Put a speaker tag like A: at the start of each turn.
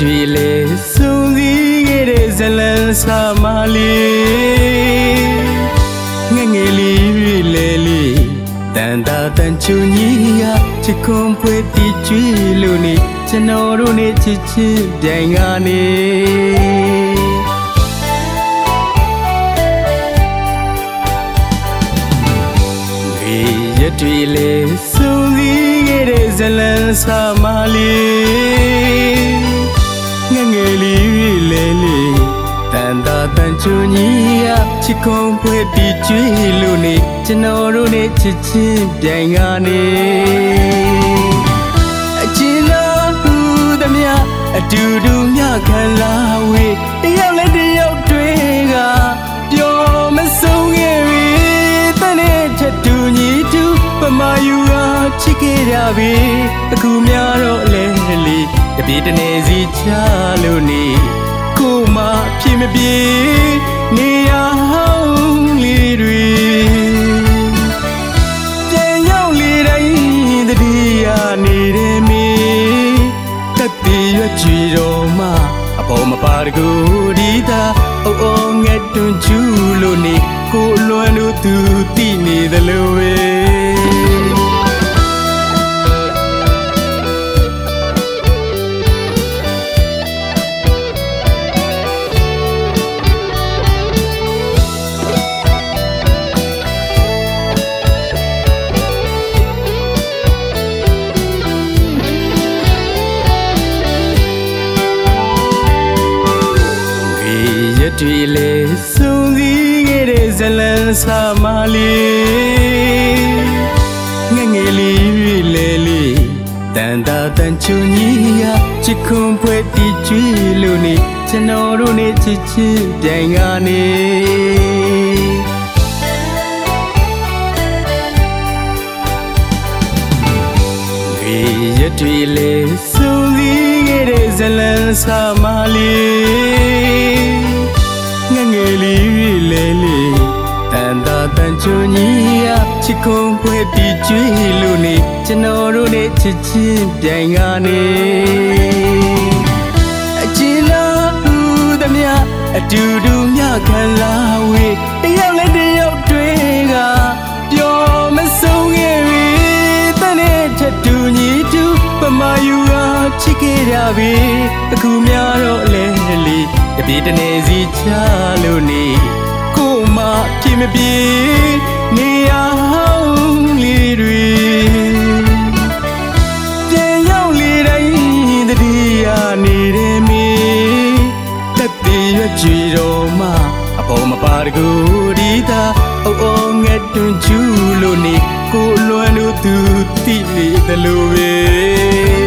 A: တွေလေစုံစည်းခဲ့တဲ့ဇလန်းစာမလေးငငယ်လေးတွေလေလေးတန်တာတန်ချူကြီးကချစ်ခွန်ဖွေးတီကျွေးလို့နေကျွန်တော်တို့နေချစ်ချစ်ပြိုင်ကနေရက်တွေလေစုံစည်းခဲ့တဲ့ဇလန်းစာမလေးငငယ်လေးလေလေးတန်တာတန်ချူကြီးကချစ်ခွန်ဖွေးတီကျွေးလို့နေကျွန်တော်တို့နေချစ်ချစ်ပြိုင်ကနေအကျဉ်းတော်ဟူသမျှအတူတူမျှခံလာဝေးတယောက်လည်းတယောက်တွေကပြောမဆုံးခဲ့ပြီတနေ့ထတူညီတူပမာယူကချစ်ခဲ့ကြပြီအခုများတော့လဲလေတပြေတနေစီချလို့နေကိုမဖြစ်မပြေနေရဟောင်းလေးတွေပြန်ရောက်လေတိုင်းတတိယနေတဲ့မီတက်တည်ရွက်ကြည်တော်မှအပေါ်မပါတကူဒီသာအိုးအိုးငက်တွန်းကျူးလို့နေကိုလွန်လို့သူတိနေသလိုပဲတွေလေစုံစည်းခဲ့တဲ့ဇလန်းစာမလေးငငယ်လေးတွေလေလေးတန်တာတန်ချူကြီးကချစ်ခွန်ဖွေးတီကျွေးလို့နေကျွန်တော်တို့နေချစ်ချစ်ပြိုင်ကနေရက်တွေလေစုံစည်းခဲ့တဲ့ဇလန်းစာမလေးငငယ်လေးလေလေးတန်တာတန်ချူကြီးကချစ်ခွန်ဖွေးတီကျွေးလို့နေကျွန်တော်တို့နေချစ်ချစ်ပြိုင်ကနေအကျဉ်းတော်ဟူသမျှအတူတူမျှခံလာဝေးတယောက်လည်းတယောက်တွေကပြောမဆုံးခဲ့ပြီတနေ့ထတူညီတူပမာယူကချစ်ခဲ့ကြပြီအခုများတော့လဲလေတပြေတနေစီချလို့နေကိုမဖြစ်မပြေနေရဟောင်းလေးတွေပြန်ရောက်လေတိုင်းတတိယနေတဲ့မီတက်တည်ရွက်ကြည်တော်မှအပေါ်မပါတကူဒီသာအိုးအိုးငက်တွန်းကျူးလို့နေကိုလွန်လို့သူတိနေသလိုပဲ